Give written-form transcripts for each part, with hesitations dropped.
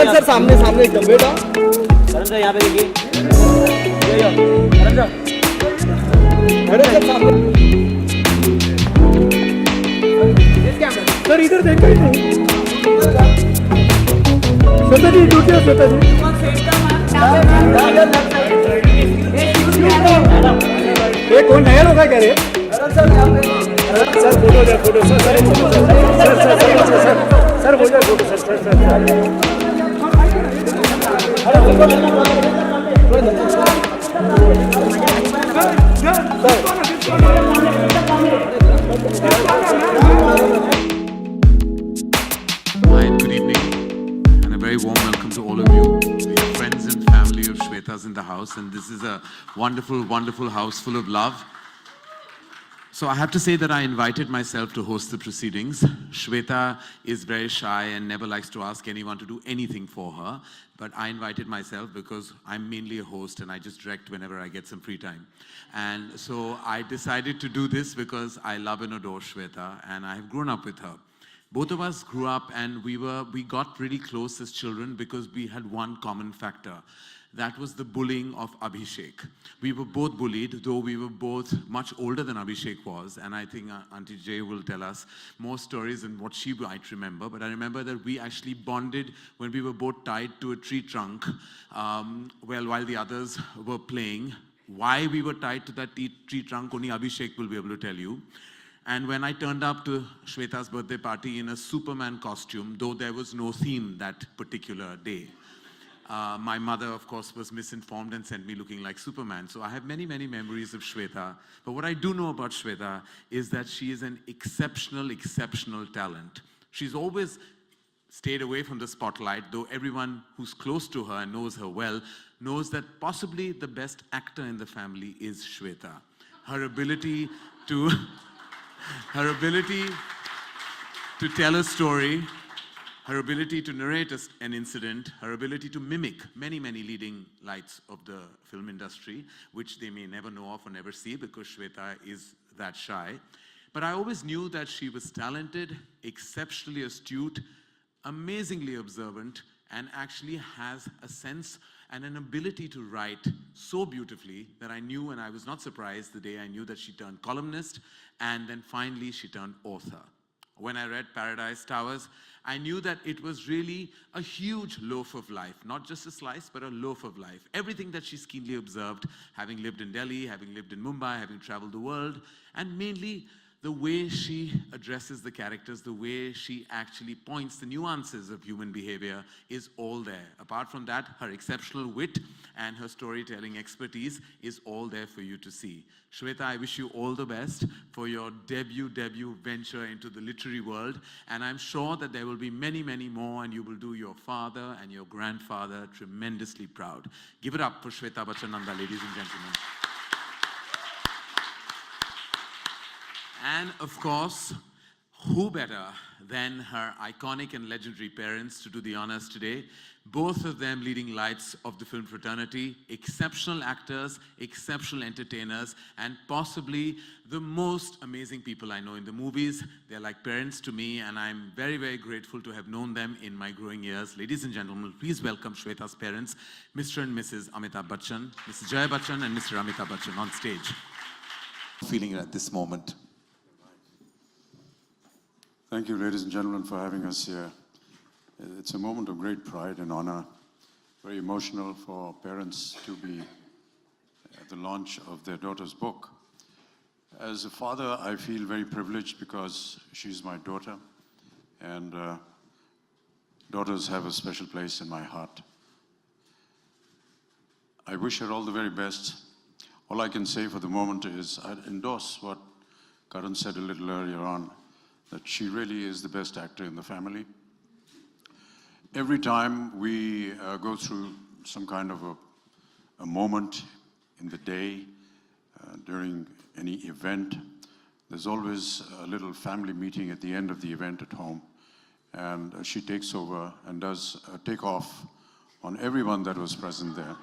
Sir सामने सामने एकदम बेटा करण सर यहाँ पे देखिए करण सर सामने सर इधर देखो श्वेता जी ड्यूटी है श्वेता जी ये कौन नया लोग है कह रहे सर फोटो दे फोटो सर सर हो जाए photo sir Hi, good evening, and a very warm welcome to all of you. We are friends and family of Sweta's in the house, and this is a wonderful, wonderful house full of love. So I have to say that I invited myself to host the proceedings. Sweta is very shy and never likes to ask anyone to do anything for her. But I invited myself because I'm mainly a host and I just direct whenever I get some free time. And so I decided to do this because I love and adore Sweta and I have grown up with her. Both of us grew up and we got really close as children because we had one common factor. That was the bullying of Abhishek. We were both bullied, though we were both much older than Abhishek was. And I think Auntie Jaya will tell us more stories than what she might remember. But I remember that we actually bonded when we were both tied to a tree trunk while the others were playing. Why we were tied to that tree trunk, only Abhishek will be able to tell you. And when I turned up to Sweta's birthday party in a Superman costume, though there was no theme that particular day, my mother, of course, was misinformed and sent me looking like Superman. So I have many, many memories of Sweta. But what I do know about Sweta is that she is an exceptional, exceptional talent. She's always stayed away from the spotlight, though everyone who's close to her and knows her well knows that possibly the best actor in the family is Sweta. Her ability to tell a story, her ability to narrate an incident, her ability to mimic many, many leading lights of the film industry, which they may never know of or never see because Sweta is that shy. But I always knew that she was talented, exceptionally astute, amazingly observant, and actually has a sense and an ability to write so beautifully that I knew, and I was not surprised the day I knew that she turned columnist, and then finally she turned author. When I read Paradise Towers, I knew that it was really a huge loaf of life, not just a slice, but a loaf of life. Everything that she's keenly observed, having lived in Delhi, having lived in Mumbai, having traveled the world, and mainly the way she addresses the characters, the way she actually points the nuances of human behavior is all there. Apart from that, her exceptional wit and her storytelling expertise is all there for you to see. Sweta, I wish you all the best for your debut venture into the literary world. And I'm sure that there will be many, many more, and you will do your father and your grandfather tremendously proud. Give it up for Sweta Bachchan, Nanda, ladies and gentlemen. And of course, who better than her iconic and legendary parents to do the honors today? Both of them leading lights of the film fraternity, exceptional actors, exceptional entertainers, and possibly the most amazing people I know in the movies. They're like parents to me, and I'm very, very grateful to have known them in my growing years. Ladies and gentlemen, please welcome Sweta's parents, Mr. and Mrs. Amitabh Bachchan, Mrs. Jaya Bachchan, and Mr. Amitabh Bachchan on stage. Feeling at this moment. Thank you, ladies and gentlemen, for having us here. It's a moment of great pride and honor, very emotional for parents to be at the launch of their daughter's book. As a father, I feel very privileged because she's my daughter, and daughters have a special place in my heart. I wish her all the very best. All I can say for the moment is I'd endorse what Karan said a little earlier on. that she really is the best actor in the family. Every time we go through some kind of a moment in the day, during any event, there's always a little family meeting at the end of the event at home. And she takes over and does a takeoff on everyone that was present there.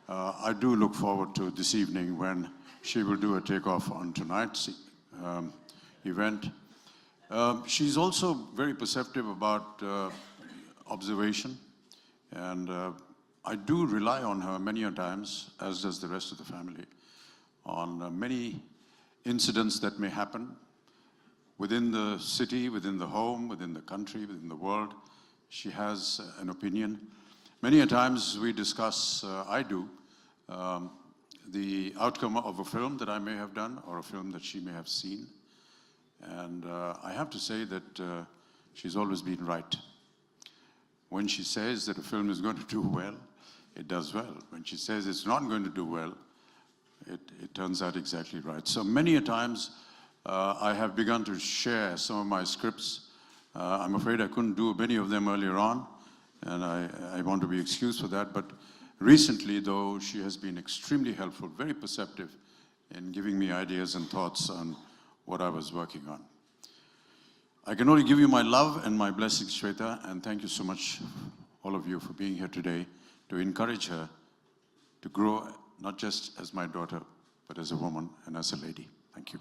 I do look forward to this evening when she will do a takeoff on tonight's event. She's also very perceptive about observation, and I do rely on her many a times, as does the rest of the family, on many incidents that may happen within the city, within the home, within the country, within the world. She has an opinion. Many a times we discuss, I do, the outcome of a film that I may have done or a film that she may have seen. And I have to say that she's always been right. When she says that a film is going to do well, it does well. When she says it's not going to do well, it turns out exactly right. So many a times I have begun to share some of my scripts. I'm afraid I couldn't do many of them earlier on, and I want to be excused for that. But recently, though, she has been extremely helpful, very perceptive in giving me ideas and thoughts on what I was working on. I can only give you my love and my blessings, Sweta, and thank you so much, all of you, for being here today to encourage her to grow, not just as my daughter, but as a woman and as a lady. Thank you.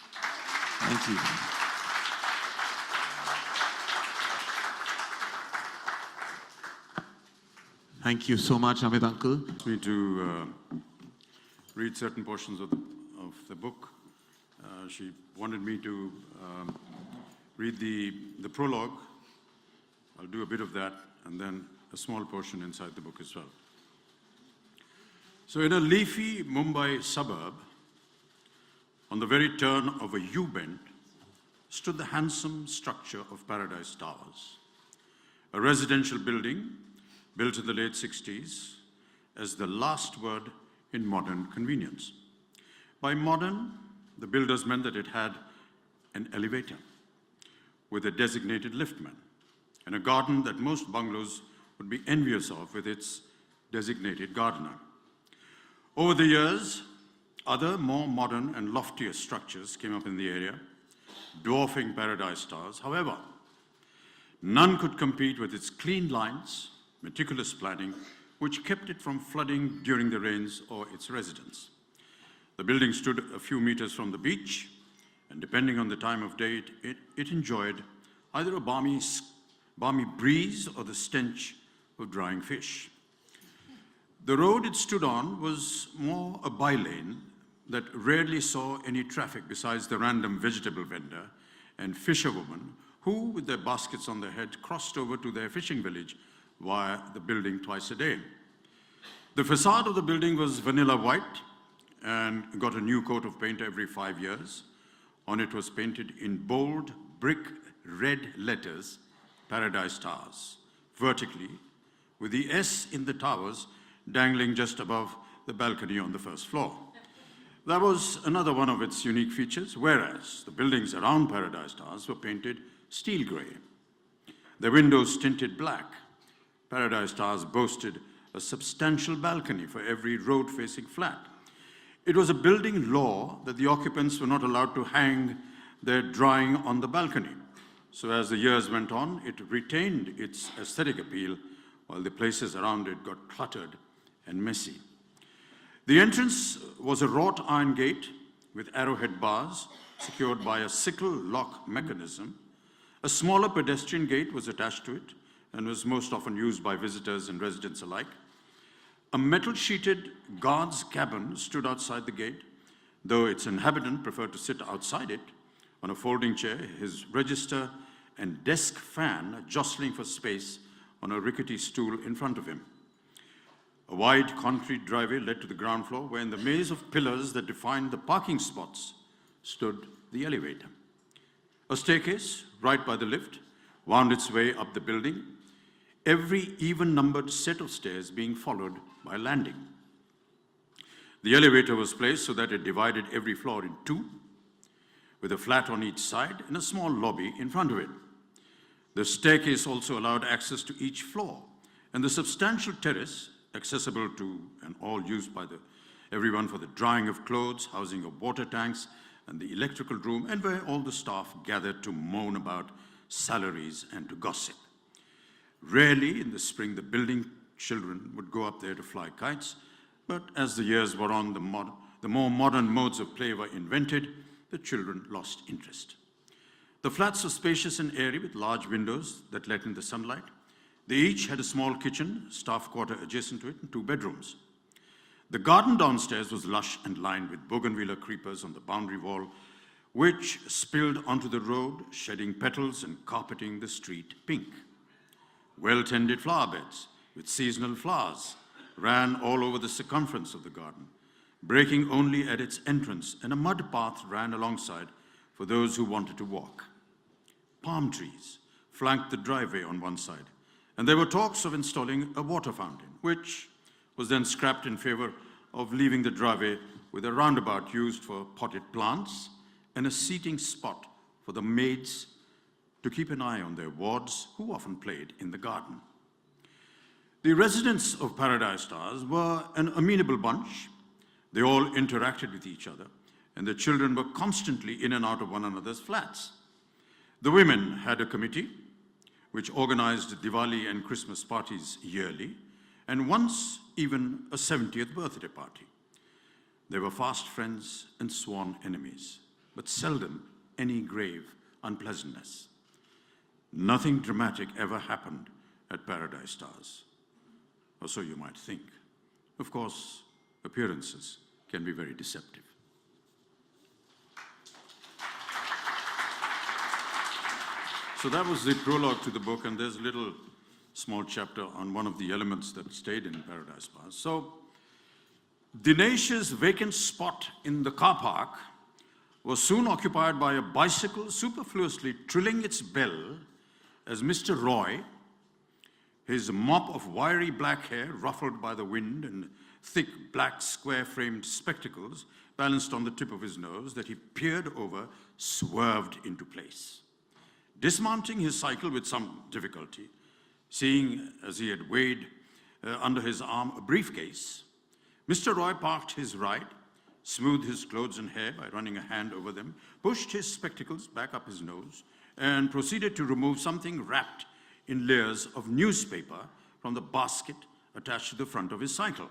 Thank you. Thank you so much, Amit Uncle. Me to read certain portions of the book. She wanted me to read the prologue. I'll do a bit of that, and then a small portion inside the book as well. So in a leafy Mumbai suburb, on the very turn of a U-bend, stood the handsome structure of Paradise Towers, a residential building built in the late 60s as the last word in modern convenience. By modern, the builders meant that it had an elevator with a designated liftman and a garden that most bungalows would be envious of with its designated gardener. Over the years, other more modern and loftier structures came up in the area, dwarfing Paradise Towers. However, none could compete with its clean lines, meticulous planning, which kept it from flooding during the rains or its residents. The building stood a few meters from the beach, and depending on the time of day, it enjoyed either a balmy breeze or the stench of drying fish. The road it stood on was more a bylane that rarely saw any traffic besides the random vegetable vendor and fisherwoman who, with their baskets on their head, crossed over to their fishing village via the building twice a day. The facade of the building was vanilla white and got a new coat of paint every 5 years. On it was painted in bold brick red letters, Paradise Towers, vertically, with the S in the towers dangling just above the balcony on the first floor. That was another one of its unique features, whereas the buildings around Paradise Towers were painted steel gray. Their windows tinted black. Paradise Towers boasted a substantial balcony for every road-facing flat. It was a building law that the occupants were not allowed to hang their drawing on the balcony. So as the years went on, it retained its aesthetic appeal, while the places around it got cluttered and messy. The entrance was a wrought iron gate with arrowhead bars secured by a sickle lock mechanism. A smaller pedestrian gate was attached to it and was most often used by visitors and residents alike. A metal-sheeted guard's cabin stood outside the gate, though its inhabitant preferred to sit outside it on a folding chair, his register and desk fan jostling for space on a rickety stool in front of him. A wide concrete driveway led to the ground floor, where in the maze of pillars that defined the parking spots stood the elevator. A staircase, right by the lift, wound its way up the building, every even-numbered set of stairs being followed by a landing. The elevator was placed so that it divided every floor in two, with a flat on each side and a small lobby in front of it. The staircase also allowed access to each floor, and the substantial terrace, accessible to and all used by everyone for the drying of clothes, housing of water tanks, and the electrical room, and where all the staff gathered to moan about salaries and to gossip. Rarely in the spring, the building children would go up there to fly kites, but as the years wore on, the more modern modes of play were invented, the children lost interest. The flats were spacious and airy with large windows that let in the sunlight. They each had a small kitchen, staff quarter adjacent to it, and 2 bedrooms. The garden downstairs was lush and lined with bougainvillea creepers on the boundary wall, which spilled onto the road, shedding petals and carpeting the street pink. Well-tended flower beds with seasonal flowers ran all over the circumference of the garden, breaking only at its entrance, and a mud path ran alongside for those who wanted to walk. Palm trees flanked the driveway on one side, and there were talks of installing a water fountain, which was then scrapped in favor of leaving the driveway with a roundabout used for potted plants and a seating spot for the maids to keep an eye on their wards, who often played in the garden. The residents of Paradise Towers were an amenable bunch. They all interacted with each other, and the children were constantly in and out of one another's flats. The women had a committee which organized Diwali and Christmas parties yearly, and once even a 70th birthday party. They were fast friends and sworn enemies, but seldom any grave unpleasantness. Nothing dramatic ever happened at Paradise Towers, or so you might think. Of course, appearances can be very deceptive. So that was the prologue to the book, and there's a little small chapter on one of the elements that stayed in Paradise Towers. So Dinesh's vacant spot in the car park was soon occupied by a bicycle superfluously trilling its bell as Mr. Roy, his mop of wiry black hair ruffled by the wind and thick black square-framed spectacles balanced on the tip of his nose that he peered over, swerved into place. Dismounting his cycle with some difficulty, seeing as he had weighed under his arm a briefcase, Mr. Roy parked his ride, smoothed his clothes and hair by running a hand over them, pushed his spectacles back up his nose, and proceeded to remove something wrapped in layers of newspaper from the basket attached to the front of his cycle.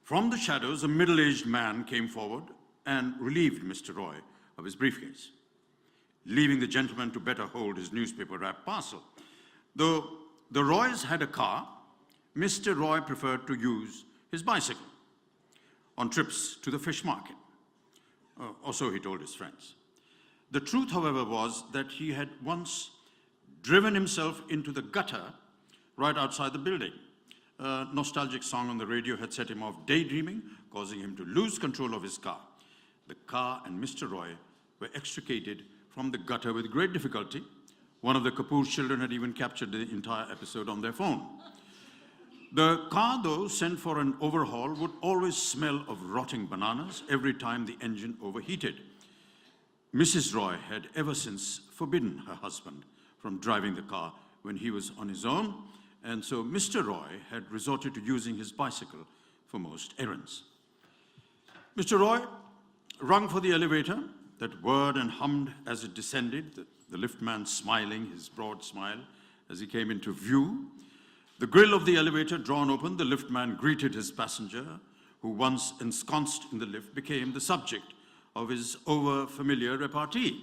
From the shadows, a middle-aged man came forward and relieved Mr. Roy of his briefcase, leaving the gentleman to better hold his newspaper-wrapped parcel. Though the Roys had a car, Mr. Roy preferred to use his bicycle on trips to the fish market, or so he told his friends. The truth, however, was that he had once driven himself into the gutter right outside the building. A nostalgic song on the radio had set him off daydreaming, causing him to lose control of his car. The car and Mr. Roy were extricated from the gutter with great difficulty. One of the Kapoor's children had even captured the entire episode on their phone. The car, though, sent for an overhaul, would always smell of rotting bananas every time the engine overheated. Mrs. Roy had ever since forbidden her husband from driving the car when he was on his own, and so Mr. Roy had resorted to using his bicycle for most errands. Mr. Roy rung for the elevator that whirred and hummed as it descended, the liftman smiling his broad smile as he came into view. The grille of the elevator drawn open, the liftman greeted his passenger, who once ensconced in the lift became the subject of his over-familiar repartee.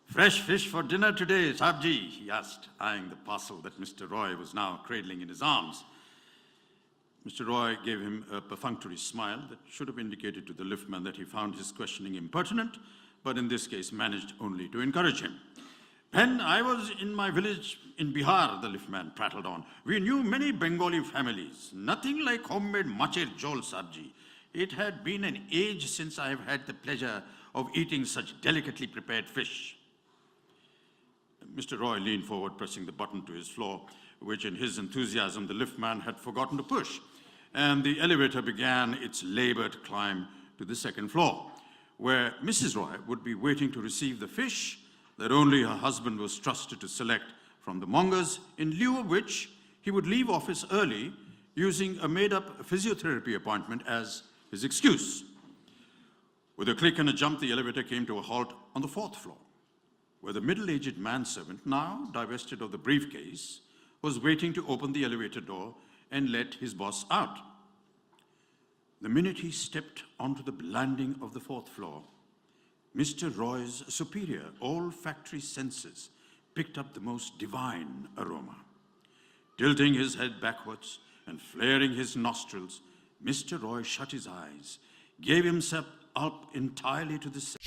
"Fresh fish for dinner today, Sabji?" he asked, eyeing the parcel that Mr. Roy was now cradling in his arms. Mr. Roy gave him a perfunctory smile that should have indicated to the liftman that he found his questioning impertinent, but in this case managed only to encourage him. "When I was in my village in Bihar," the liftman prattled on, "we knew many Bengali families. Nothing like homemade macher jol, Sabji. It had been an age since I have had the pleasure of eating such delicately prepared fish." Mr. Roy leaned forward, pressing the button to his floor, which in his enthusiasm the liftman had forgotten to push, and the elevator began its labored climb to the second floor. where Mrs. Roy would be waiting to receive the fish that only her husband was trusted to select from the mongers, in lieu of which he would leave office early using a made-up physiotherapy appointment as his excuse. With a click and a jump, the elevator came to a halt on the 4th floor, where the middle-aged manservant, now divested of the briefcase, was waiting to open the elevator door and let his boss out. The minute he stepped onto the landing of the 4th floor, Mr. Roy's superior olfactory senses picked up the most divine aroma. Tilting his head backwards and flaring his nostrils, Mr. Roy shut his eyes, gave himself up entirely to the scent,